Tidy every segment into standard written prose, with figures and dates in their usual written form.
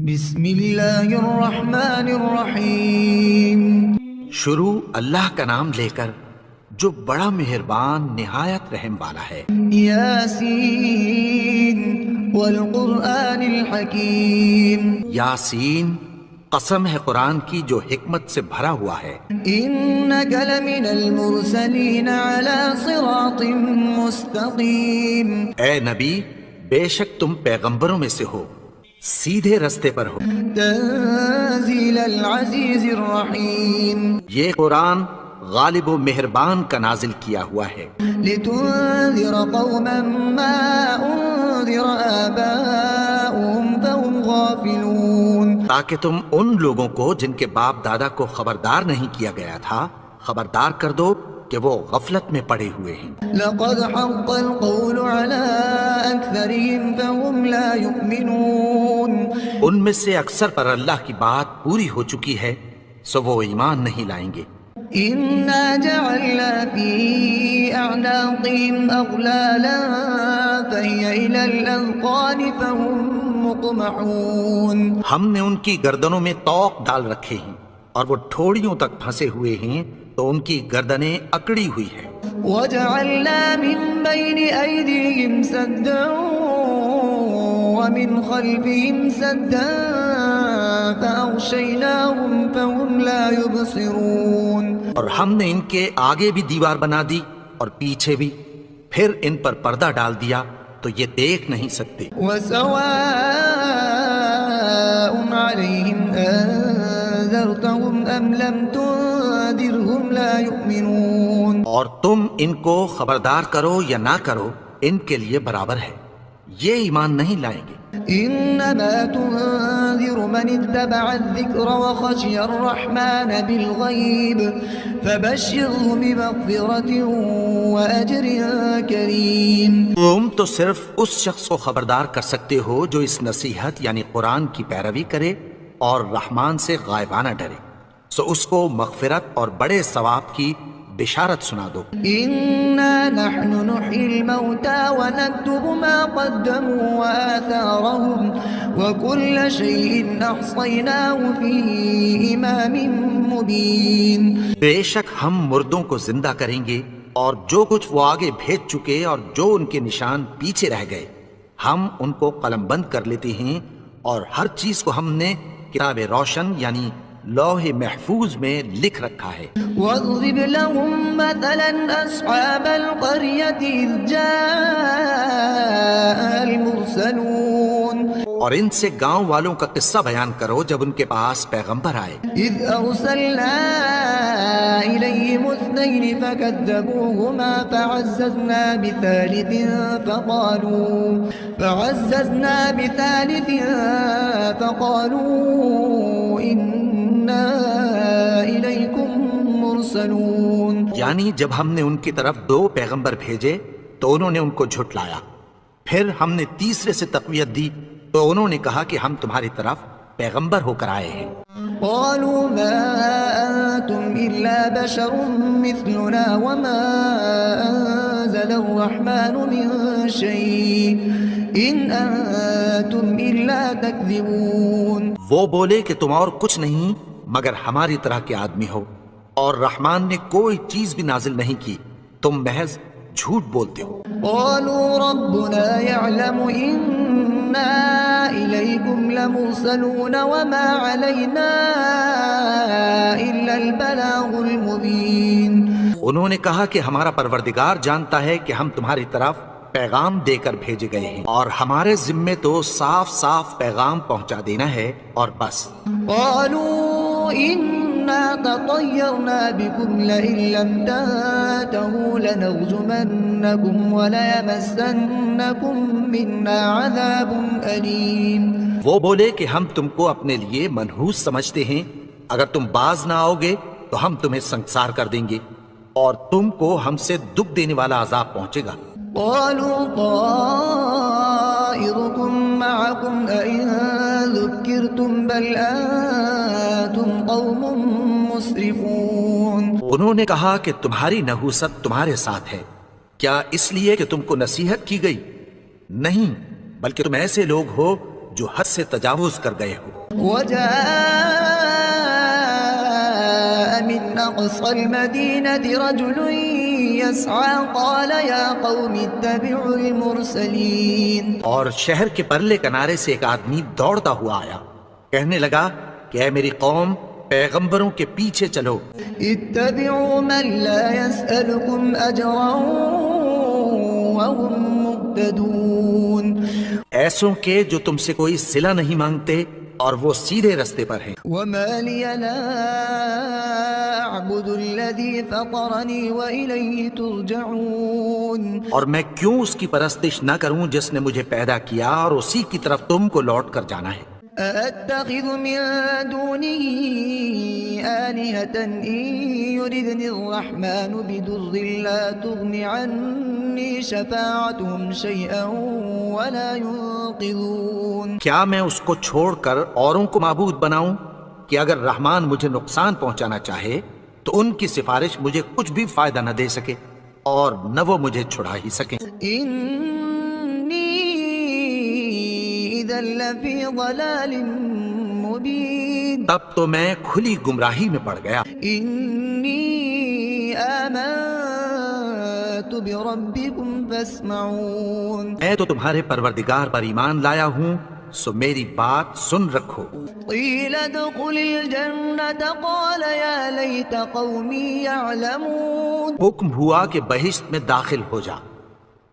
بسم اللہ الرحمن الرحیم۔ شروع اللہ کا نام لے کر جو بڑا مہربان نہایت رحم والا ہے۔ یاسین والقرآن الحکیم۔ یاسین، قسم ہے قرآن کی جو حکمت سے بھرا ہوا ہے۔ انک لمن المرسلین علی صراط مستقیم۔ اے نبی، بے شک تم پیغمبروں میں سے ہو، سیدھے رستے پر ہو۔ تنزیل العزیز الرحیم۔ یہ قرآن غالب و مہربان کا نازل کیا ہوا ہے۔ لتنذر قوما ما انذر آباؤهم فهم غافلون۔ تاکہ تم ان لوگوں کو جن کے باپ دادا کو خبردار نہیں کیا گیا تھا خبردار کر دو کہ وہ غفلت میں پڑے ہوئے ہیں۔ لقد حق القول على أكثرهم فهم لا يؤمنون۔ ان میں سے اکثر پر اللہ کی بات پوری ہو چکی ہے سو وہ ایمان نہیں لائیں گے۔ إنا جعلنا في أعناقهم أغلالا فهي إلى الأذقان فهم مقمحون۔ ہم نے ان کی گردنوں میں طوق ڈال رکھے ہیں اور وہ ٹھوڑیوں تک پھنسے ہوئے ہیں تو ان کی گردنیں اکڑی ہوئی ہیں۔ وجعلنا من بين أيديهم سدا ومن خلفهم سدا فأغشيناهم فهم لا يبصرون۔ اور ہم نے ان کے آگے بھی دیوار بنا دی اور پیچھے بھی، پھر ان پر پردہ ڈال دیا تو یہ دیکھ نہیں سکتے۔ وسواء عليهم أنذرتهم أم لم تنذرهم لا يؤمنون۔ اور تم ان کو خبردار کرو یا نہ کرو ان کے لیے برابر ہے، یہ ایمان نہیں لائیں گے۔ انما تنذر من اتبع الذکر وخشی الرحمن بالغیب فبشره بمغفرة واجر کریم۔ تم تو صرف اس شخص کو خبردار کر سکتے ہو جو اس نصیحت یعنی قرآن کی پیروی کرے اور رحمان سے غائبانہ ڈرے، سو اس کو مغفرت اور بڑے ثواب کی بشارت سنا دو۔ انا نحن نحيي الموتى ونكتب ما قدموا وآثارهم وكل شيء احصيناه في امام مبين۔ بے شک ہم مردوں کو زندہ کریں گے اور جو کچھ وہ آگے بھیج چکے اور جو ان کے نشان پیچھے رہ گئے ہم ان کو قلم بند کر لیتے ہیں، اور ہر چیز کو ہم نے کتاب روشن یعنی لوح محفوظ میں لکھ رکھا ہے۔ واضرب لهم مثلا اصحاب القرية اذ جاء المرسلون۔ اور ان سے گاؤں والوں کا قصہ بیان کرو جب ان کے پاس پیغمبر آئے۔ اذ ارسلنا اليهم اثنين فكذبوهما فعززنا بثالث فقالوا انا اليكم مرسلون۔ یعنی جب ہم نے ان کی طرف 2 پیغمبر بھیجے تو انہوں نے ان کو جھٹلایا، پھر ہم نے تیسرے سے تقویت دی تو انہوں نے کہا کہ ہم تمہاری طرف پیغمبر ہو کر آئے ہیں۔ قالوا ما أنتم إلا بشر مثلنا وما أنزل الرحمن من شيء إن أنتم إلا تكذبون۔ وہ بولے کہ تم اور کچھ نہیں مگر ہماری طرح کے آدمی ہو، اور رحمان نے کوئی چیز بھی نازل نہیں کی، تم محض جھوٹ بولتے ہو۔ قالوا ربنا يعلم إنا إليكم لمرسلون وما علينا إلا البلاغ المبين۔ انہوں نے کہا کہ ہمارا پروردگار جانتا ہے کہ ہم تمہاری طرف پیغام دے کر بھیجے گئے ہیں، اور ہمارے ذمے تو صاف صاف پیغام پہنچا دینا ہے اور بس۔ قالوا إنا تطيرنا بكم لئن لم تنتهوا لنرجمنكم وليمسنكم منا عذاب أليم۔ وہ بولے کہ ہم تم کو اپنے لیے منحوس سمجھتے ہیں، اگر تم باز نہ آؤ گے تو ہم تمہیں سنسار کر دیں گے اور تم کو ہم سے دکھ دینے والا عذاب پہنچے گا۔ قالوا طائركم معكم أئن ذكرتم بل أنتم قوم مسرفون۔ انہوں نے کہا کہ تمہاری نحوست تمہارے ساتھ ہے، کیا اس لیے کہ تم کو نصیحت کی گئی؟ نہیں، بلکہ تم ایسے لوگ ہو جو حد سے تجاوز کر گئے ہو۔ وجاء من أقصى المدينة رجل يسعى قال يا قوم اتبعوا المرسلين. اور شہر کے پرلے کنارے سے ایک آدمی دوڑتا ہوا آیا، کہنے لگا کہ اے میری قوم، پیغمبروں کے پیچھے چلو. اتبعوا من لا يسألكم أجرا وهم مهتدون. ایسوں کے جو تم سے کوئی صلہ نہیں مانگتے اور وہ سیدھے رستے پر ہیں. وما لي لا أعبد الذي فطرني وإليه ترجعون. اور میں کیوں اس کی پرستش نہ کروں جس نے مجھے پیدا کیا اور اسی کی طرف تم کو لوٹ کر جانا ہے. أأتخذ من دونه آلهة إن يردني الرحمن بضر لا تغن عني شفاعتهم شيئا ولا ينقذون. کیا میں اس کو چھوڑ کر اوروں کو معبود بناؤں کہ اگر رحمان مجھے نقصان پہنچانا چاہے تو ان کی سفارش مجھے کچھ بھی فائدہ نہ دے سکے اور نہ وہ مجھے چھڑا ہی سکیں. لفی ضلال مبین. تب تو میں کھلی گمراہی میں پڑ گیا. انی آمنت بربکم فاسمعون. میں تو تمہارے پروردگار پر ایمان لایا ہوں، سو میری بات سن رکھو. قیل ادخل الجنة قال یا لیت قومی یعلمون. حکم ہوا کہ بہشت میں داخل ہو جا،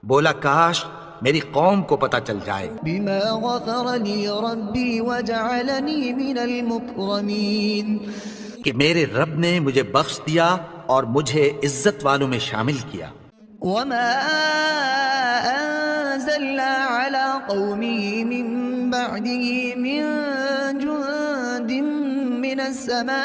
بولا کاش میری قوم کو پتہ چل جائے. بما غفر لی ربی وجعلنی من المکرمین. کہ میرے رب نے مجھے بخش دیا اور مجھے عزت والوں میں شامل کیا. وما انزلنا على قومه من بعده من جند من السماء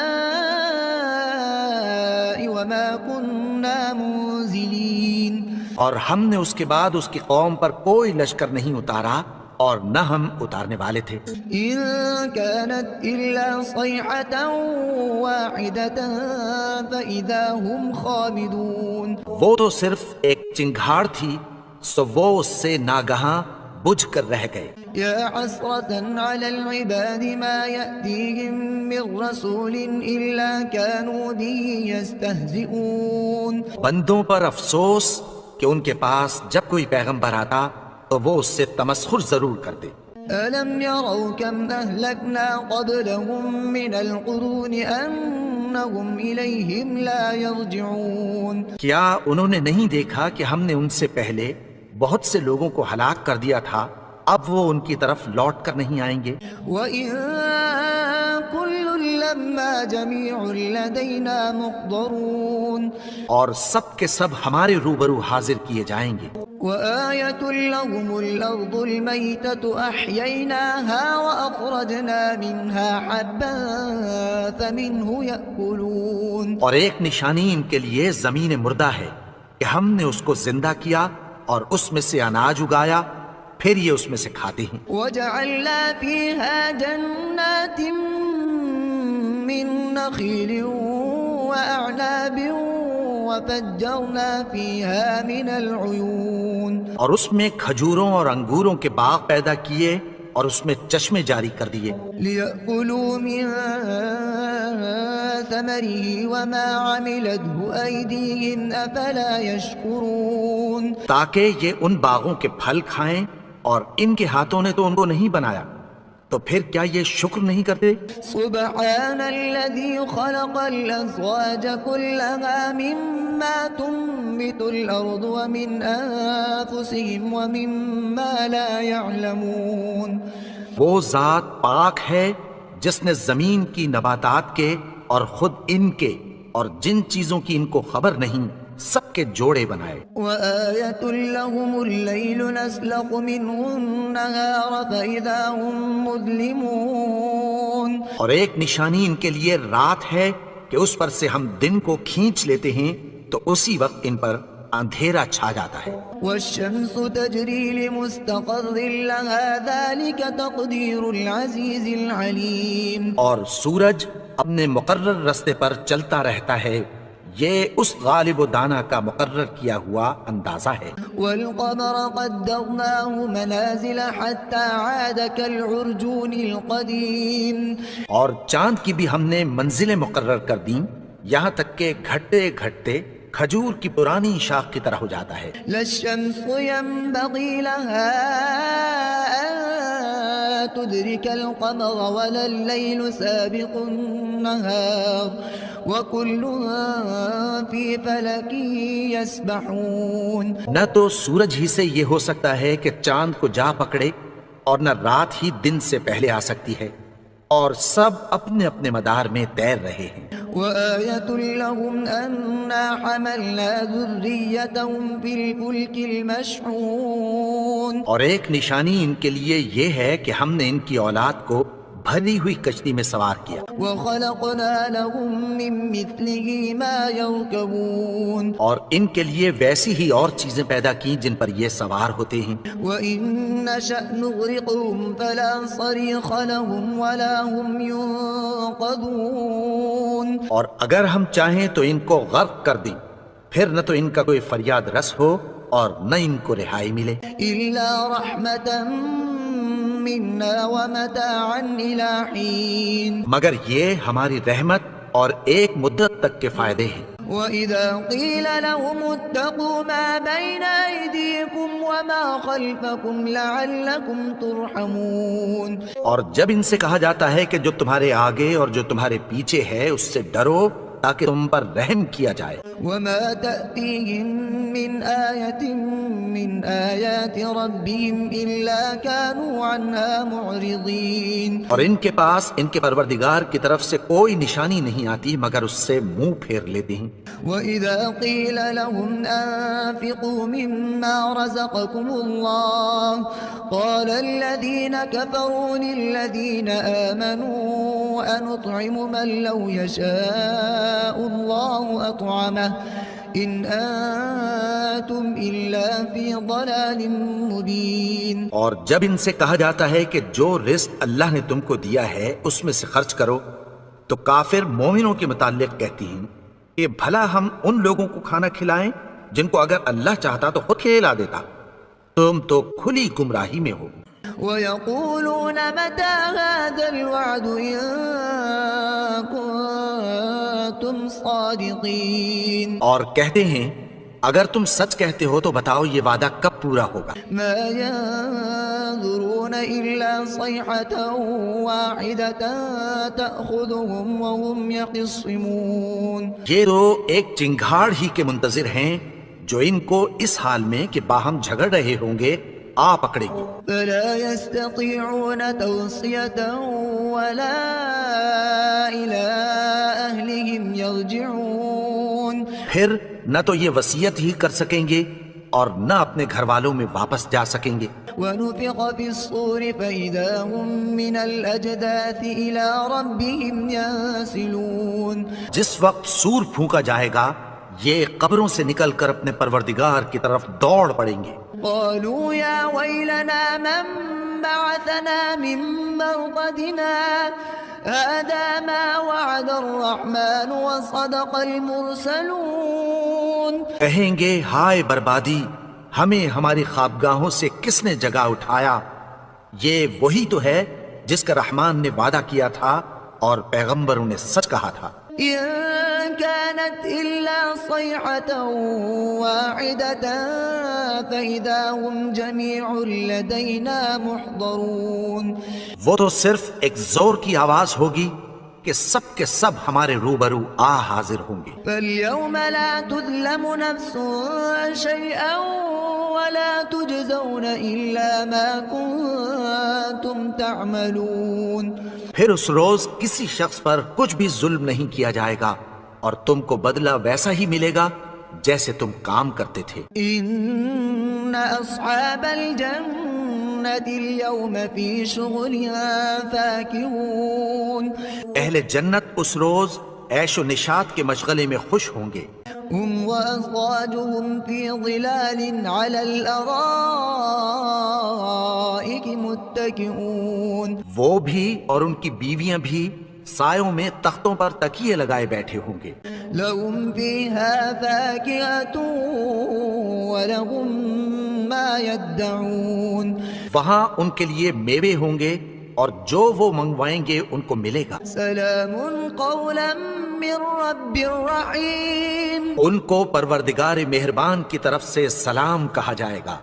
وما كنا منزلين. اور ہم نے اس کے بعد اس کی قوم پر کوئی لشکر نہیں اتارا اور نہ ہم اتارنے والے تھے. ان كانت الا صيحة واحدة فاذا هم خامدون. وہ تو صرف ایک چنگھاڑ تھی، سو وہ اس سے ناگہاں بجھ کر رہ گئے. یا حسرة على العباد ما يأتيهم من رسول الا كانوا به يستهزئون. بندوں پر افسوس کہ ان کے پاس جب کوئی پیغمبر آتا تو وہ اس سے تمسخر ضرور کرتے. أَلَمْ يَرَوْا كَمْ أَهْلَكْنَا قَبْلَهُمْ مِنَ الْقُرُونِ أَنَّهُمْ إِلَيْهِمْ لَا يَرْجِعُونَ. کیا انہوں نے نہیں دیکھا کہ ہم نے ان سے پہلے بہت سے لوگوں کو ہلاک کر دیا تھا، اب وہ ان کی طرف لوٹ کر نہیں آئیں گے. وَإِن كُلٌّ لَمَّا جَمِيعٌ لَدَيْنَا مُحْضَرُونَ. اور سب کے سب ہمارے روبرو حاضر کیے جائیں گے. وَآيَةٌ لَهُمُ الْأَرْضُ الْمَيْتَةُ أَحْيَيْنَاهَا وَأَخْرَجْنَا مِنْهَا حَبًّا فَمِنْهُ يَأْكُلُونَ. اور ایک نشانی ان کے لیے زمین مردہ ہے کہ ہم نے اس کو زندہ کیا اور اس میں سے اناج اگایا، پھر یہ اس میں سے کھاتے ہیں. وَجَعَلْنَا فِيهَا جَنَّاتٍ مِّن نَخِيلٍ وَأَعْنَابٍ وَفَجَّرْنَا فِيهَا مِنَ الْعُيُونِ. اور اس میں کھجوروں اور انگوروں کے باغ پیدا کیے اور اس میں چشمے جاری کر دیے. لِيَأْكُلُوا مِن ثَمَرِهِ وَمَا عَمِلَتْهُ أَيْدِيهِمْ أَفَلَا يَشْكُرُونَ. تاکہ یہ ان باغوں کے پھل کھائیں اور ان کے ہاتھوں نے تو ان کو نہیں بنایا، تو پھر کیا یہ شکر نہیں کرتے؟ سبحان الذي خلق الأزواج كلها مما تنبت الأرض ومن أنفسهم ومما لا يعلمون. وہ ذات پاک ہے جس نے زمین کی نباتات کے اور خود ان کے اور جن چیزوں کی ان کو خبر نہیں سب کے جوڑے بنائے. وآية لهم الليل نسلخ منه النهار فإذا هم مظلمون. اور ایک نشانی ان کے لیے رات ہے کہ اس پر سے ہم دن کو کھینچ لیتے ہیں تو اسی وقت ان پر اندھیرا چھا جاتا ہے. والشمس تجري لمستقر لها ذلك تقدير العزيز العليم. اور سورج اپنے مقرر راستے پر چلتا رہتا ہے، یہ اس غالب و دانا کا مقرر کیا ہوا اندازہ ہے۔ والقمر قدرناه منازل حتى عاد كالعرجون القديم اور چاند کی بھی ہم نے منزلیں مقرر کر دیں یہاں تک کہ گھٹتے گھٹتے کھجور کی پرانی شاخ کی طرح ہو جاتا ہے۔ لا الشمس ينبغي لها أن تدرك القمر ولا الليل سابق النهار وكل في فلك يسبحون۔ نہ تو سورج ہی سے یہ ہو سکتا ہے کہ چاند کو جا پکڑے اور نہ رات ہی دن سے پہلے آ سکتی ہے، اور سب اپنے اپنے مدار میں تیر رہے ہیں۔ وآية لهم أنا حملنا ذريتهم في الفلك المشحون۔ اور ایک نشانی ان کے لیے یہ ہے کہ ہم نے ان کی اولاد کو بھری ہوئی کشتی میں سوار کیا، وخلقنا لهم من مثله ما يركبون۔ اور ان کے لیے ویسی ہی اور چیزیں پیدا کی جن پر یہ سوار ہوتے ہیں۔ وإن نشأ نغرقهم فلا صريخ لهم ولا هم ينقذون۔ اور اگر ہم چاہیں تو ان کو غرق کر دیں، پھر نہ تو ان کا کوئی فریاد رس ہو اور نہ ان کو رہائی ملے۔ إلا رحمة منا ومتاعا إلى حين۔ مگر یہ ہماری رحمت اور ایک مدت تک کے فائدے ہیں۔ وإذا قيل لهم اتقوا ما بين أيديكم وما خلفكم لعلكم ترحمون۔ اور جب ان سے کہا جاتا ہے کہ جو تمہارے آگے اور جو تمہارے پیچھے ہے اس سے ڈرو تاکہ تم پر رحم کیا جائے۔ وما تأتيهم من آية من آيات ربهم إلا كانوا عنها معرضين۔ اور ان کے پاس ان کے پروردگار کی طرف سے کوئی نشانی نہیں آتی مگر اس سے منہ پھیر لیتے ہیں۔ وإذا قيل لهم أنفقوا مما رزقكم الله قال الذين كفروا للذين آمنوا أنطعم من لو يشاء الله أطعمه إن أنتم إلا في ضلال مبين۔ اور جب ان سے کہا جاتا ہے کہ جو رزق اللہ نے تم کو دیا ہے اس میں سے خرچ کرو تو کافر مومنوں کے متعلق کہتی ہیں کہ بھلا ہم ان لوگوں کو کھانا کھلائیں جن کو اگر اللہ چاہتا تو خود کھلا دیتا، تم تو کھلی گمراہی میں ہو۔ ويقولون متى هذا الوعد إن كنتم صادقين۔ اور کہتے ہیں اگر تم سچ کہتے ہو تو بتاؤ یہ وعدہ کب پورا ہوگا۔ ما ينظرون إلا صيحة واحدة تأخذهم وهم يخصمون۔ یہ تو ایک چنگھاڑ ہی کے منتظر ہیں جو ان کو اس حال میں کہ باہم جھگڑ رہے ہوں گے آ پکڑے گی۔ فلا يستطيعون توصية ولا إلى أهلهم يرجعون۔ پھر نہ تو یہ وصیت ہی کر سکیں گے اور نہ اپنے گھر والوں میں واپس جا سکیں گے۔ ونفخ في الصور فإذا هم من الأجداث إلى ربهم ينسلون۔ جس وقت سور پھونکا جائے گا یہ قبروں سے نکل کر اپنے پروردگار کی طرف دوڑ پڑیں گے۔ قالوا يا ويلنا من بعثنا من مرقدنا هذا ما وعد الرحمن وصدق المرسلون۔ کہیں گے ہائے بربادی، ہمیں ہماری خوابگاہوں سے کس نے جگا اٹھایا، یہ وہی تو ہے جس کا رحمان نے وعدہ کیا تھا اور پیغمبروں نے سچ کہا تھا۔ إن كانت إلا صيحة واحدة فإذا هم جميع لدينا محضرون۔ وہ تو صرف ایک زور کی آواز ہوگی کہ سب کے سب ہمارے روبرو آ حاضر ہوں گے۔ فاليوم لا تظلم نفس شيئا ولا تجزون إلا ما كنتم تعملون۔ پھر اس روز کسی شخص پر کچھ بھی ظلم نہیں کیا جائے گا اور تم کو بدلہ ویسا ہی ملے گا جیسے تم کام کرتے تھے۔ إن أصحاب الجنة اليوم في شغلها فاكهون۔ اہل جنت اس روز عیش و نشاط کے مشغلے میں خوش ہوں گے۔ هم وأزواجهم في ظلال على الأرائك متكئون۔ وہ بھی اور ان کی بیویاں بھی سایوں میں تختوں پر تکیے لگائے بیٹھے ہوں گے. لهم فيها فاكهة ولهم ما يدعون وہاں ان کے لیے میوے ہوں گے اور جو وہ منگوائیں گے ان کو ملے گا. سلام قولا من رب رحيم ان کو پروردگار مہربان کی طرف سے سلام کہا جائے گا.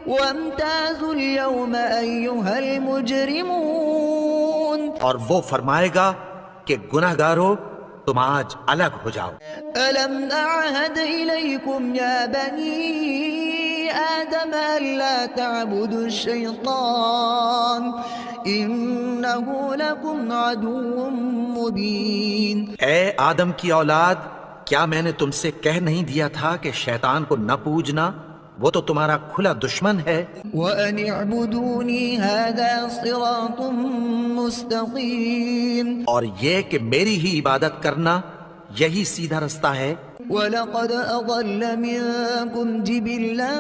وامتازوا اليوم أيها المجرمون اور وہ فرمائے گا کہ گناہگارو تم آج الگ ہو جاؤ. ألم أعهد إليكم يا بني آدم ألا تعبدوا الشيطان إنه لكم عدو مبين. اے آدم کی اولاد، کیا میں نے تم سے کہہ نہیں دیا تھا کہ شیطان کو نہ پوجنا؟ وہ تو تمہارا کھلا دشمن ہے. وَأَنِ اعْبُدُونِي هَذَا صِرَاطٌ مُسْتَقِيمٌ. اور یہ کہ میری ہی عبادت کرنا یہی سیدھا رستہ ہے. وَلَقَدْ أَضَلَّ مِنكُمْ جِبِلًّا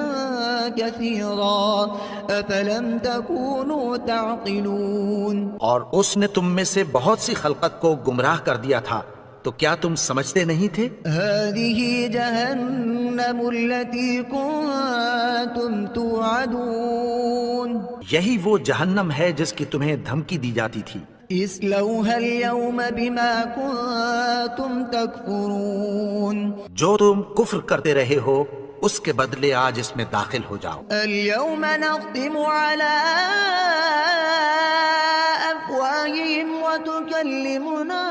كَثِيرًا أَفَلَمْ تَكُونُوا تَعْقِلُونَ. اور اس نے تم میں سے بہت سی خلقت کو گمراہ کر دیا تھا، تو کیا تم سمجھتے نہیں تھے؟ هَذِهِ جَهَنَّمُ الَّتِي كُنتُمْ تُوعَدُونَ. یہی وہ جہنم ہے جس کی تمہیں دھمکی دی جاتی تھی. اصلوها اليوم بما كنتم تكفرون. جو تم کفر کرتے رہے ہو اس کے بدلے آج اس میں داخل ہو جاؤ. اليوم نختم على أفواههم وتكلمنا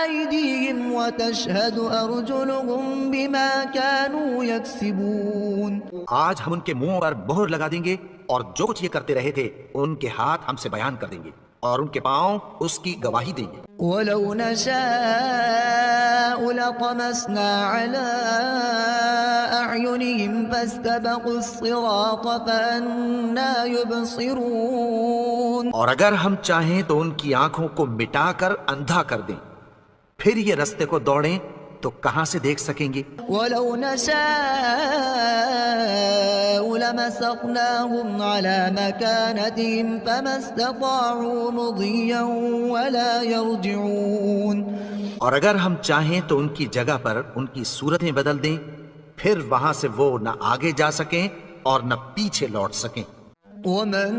أيديهم وتشهد أرجلهم بما كانوا يكسبون. آج ہم ان کے منہ پر مہر لگا دیں گے اور جو کچھ یہ کرتے رہے تھے ان کے ہاتھ ہم سے بیان کر دیں گے اور ان کے پاؤں اس کی گواہی دیں گے. وَلَوْ نَشَاءُ لَطَمَسْنَا عَلَىٰ أَعْيُنِهِمْ فَاسْتَبَقُوا الصِّرَاطَ فَأَنَّىٰ يُبْصِرُونَ. اور اگر ہم چاہیں تو ان کی آنکھوں کو مٹا کر اندھا کر دیں، پھر یہ رستے کو دوڑیں تو کہاں سے دیکھ سکیں گے. وَلَوْ نَشَاءُ لَمَسَخْنَاهُمْ عَلَىٰ مَكَانَتِهِمْ فَمَا اسْتَطَاعُوا مُضِيًّا وَلَا يَرْجِعُونَ. اور اگر ہم چاہیں تو ان کی جگہ پر ان کی صورتیں بدل دیں، پھر وہاں سے وہ نہ آگے جا سکیں اور نہ پیچھے لوٹ سکیں. وَمَن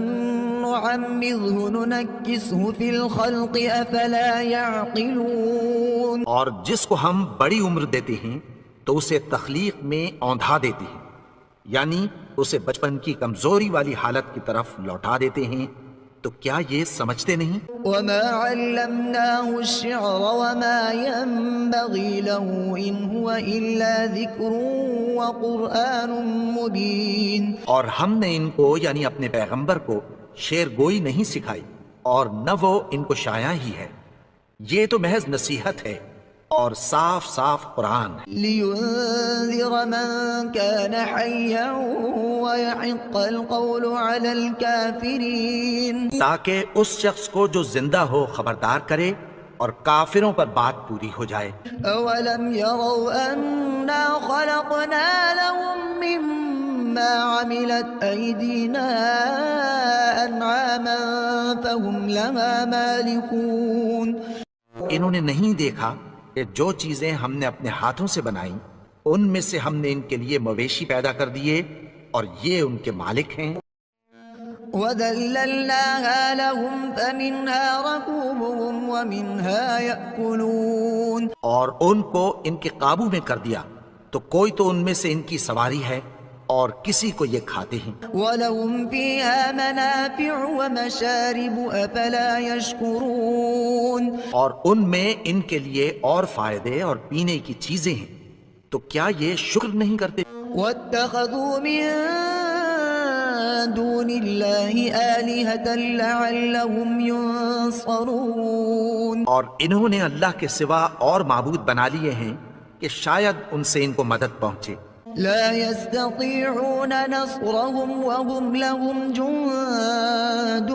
نُّعَمِّرْهُ نُنَكِّسْهُ فِي الْخَلْقِ أَفَلَا يَعْقِلُونَ. اور جس کو ہم بڑی عمر دیتے ہیں تو اسے تخلیق میں اوندھا دیتے ہیں، یعنی اسے بچپن کی کمزوری والی حالت کی طرف لوٹا دیتے ہیں. تو کیا یہ سمجھتے نہیں؟ وَمَا عَلَّمْنَاهُ الشِّعْرَ وَمَا يَنبَغِي لَهُ إِنْ هُوَ إِلَّا ذِكْرٌ وَقُرْآنٌ مُبِينٌ. اور ہم نے ان کو یعنی اپنے پیغمبر کو شعر گوئی نہیں سکھائی اور نہ وہ ان کو شاعر ہی ہے، یہ تو محض نصیحت ہے اور صاف صاف قرآن ہے. لِيُنذِرَ مَن كَانَ حَيًّا وَيَحِقَّ الْقَوْلُ عَلَى الْكَافِرِينَ. تاکہ اس شخص کو جو زندہ ہو خبردار کرے اور کافروں پر بات پوری ہو جائے. أَوَلَمْ يَرَوْا أَنَّا خَلَقْنَا لَهُم مِّمَّا عَمِلَتْ أَيْدِينَا أَنْعَامًا فَهُمْ لَهَا مَالِكُونَ. انہوں نے نہیں دیکھا کہ جو چیزیں ہم نے اپنے ہاتھوں سے بنائیں ان میں سے ہم نے ان کے لیے مویشی پیدا کر دیے اور یہ ان کے مالک ہیں. وَذَلَّلْنَاهَا لَهُمْ فَمِنْهَا رَكُوبُهُمْ وَمِنْهَا يَأْكُلُونَ. اور ان کو ان کے قابو میں کر دیا تو کوئی تو ان میں سے ان کی سواری ہے اور کسی کو یہ کھاتے ہیں. وَلَهُمْ فِيهَا مَنَافِعُ وَمَشَارِبُ أَفَلَا يَشْكُرُونَ. اور ان میں ان کے لیے اور فائدے اور پینے کی چیزیں ہیں، تو کیا یہ شکر نہیں کرتے؟ وَاتَّخَذُوا مِن دُونِ اللَّهِ آلِهَةً لَعَلَّهُمْ يُنصَرُونَ. اور انہوں نے اللہ کے سوا اور معبود بنا لیے ہیں کہ شاید ان سے ان کو مدد پہنچے. لا يستطيعون نصرهم وهم لهم جند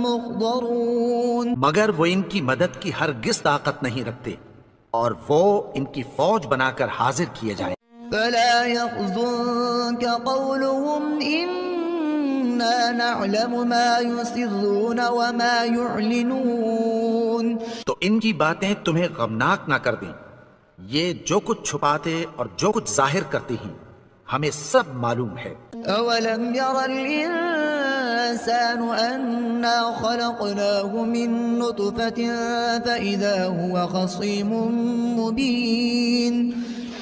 محضرون. مگر وہ ان کی مدد کی ہرگز طاقت نہیں رکھتے اور وہ ان کی فوج بنا کر حاضر کیے جائیں. فلا يحزنك قولهم إنا نعلم ما يسرون وما يعلنون. ان کی باتیں تمہیں غمناک نہ کر دیں. یہ جو کچھ چھپاتے اور جو کچھ ظاہر کرتے ہیں ہمیں سب معلوم ہے. أولم ير الإنسان أنا خلقناه من نطفة فإذا هو خصيم مبين.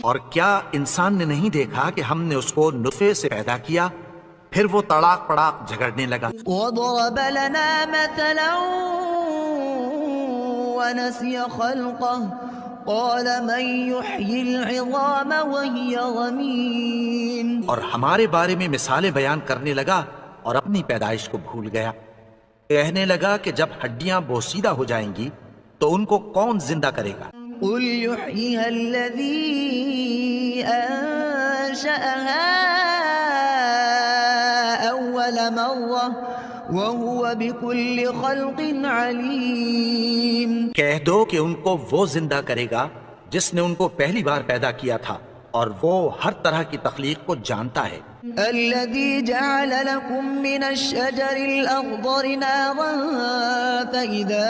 اور کیا انسان نے نہیں دیکھا کہ ہم نے اس کو نطفے سے پیدا کیا پھر وہ تڑاک پڑاک جھگڑنے لگا. وضرب لنا مثلا ونسي خلقه قال من يحيي العظام وهي رميم. اور ہمارے بارے میں مثالیں بیان کرنے لگا اور اپنی پیدائش کو بھول گیا. کہنے لگا کہ جب ہڈیاں بوسیدہ ہو جائیں گی تو ان کو کون زندہ کرے گا؟ قل يحييها الذي أنشأها أول مرة وهو بكل خلق عليم. کہہ دو کہ ان کو وہ زندہ کرے گا جس نے ان کو پہلی بار پیدا کیا تھا اور وہ ہر طرح کی تخلیق کو جانتا ہے. الذي جعل لكم من الشجر الأخضر نارا فإذا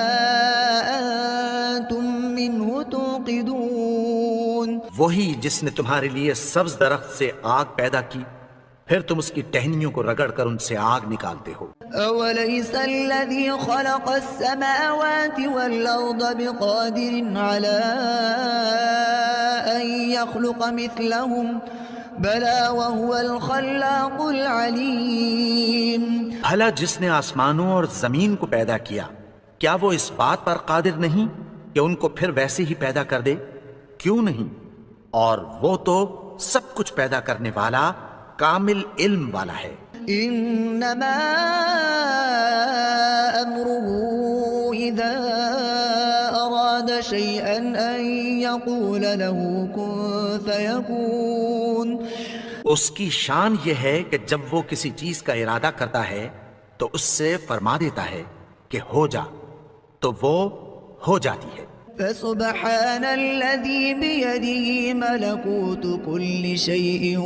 أنتم منه توقدون. وہی جس نے تمہارے لیے سبز درخت سے آگ پیدا کی پھر تم اس کی ٹہنیوں کو رگڑ کر ان سے آگ نکالتے ہو. أوليس الذي خلق السماوات والأرض بقادر على أن يخلق مثلهم بلى وهو الخلاق العليم. بھلا جس نے آسمانوں اور زمین کو پیدا کیا کیا وہ اس بات پر قادر نہیں کہ ان کو پھر ویسے ہی پیدا کر دے؟ کیوں نہیں؟ اور وہ تو سب کچھ پیدا کرنے والا کامل علم والا ہے. إنما أمره إذا أراد شيئا أن يقول له كن فيكون. اس کی شان یہ ہے کہ جب وہ کسی چیز کا ارادہ کرتا ہے تو اس سے فرما دیتا ہے کہ ہو جا تو وہ ہو جاتی ہے. فسبحان الذي بيده ملكوت كل شيء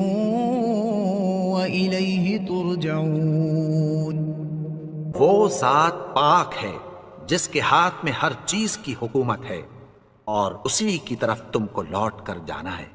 وإليه ترجعون. وہ ذات پاک ہے جس کے ہاتھ میں ہر چیز کی حکومت ہے اور اسی کی طرف تم کو لوٹ کر جانا ہے.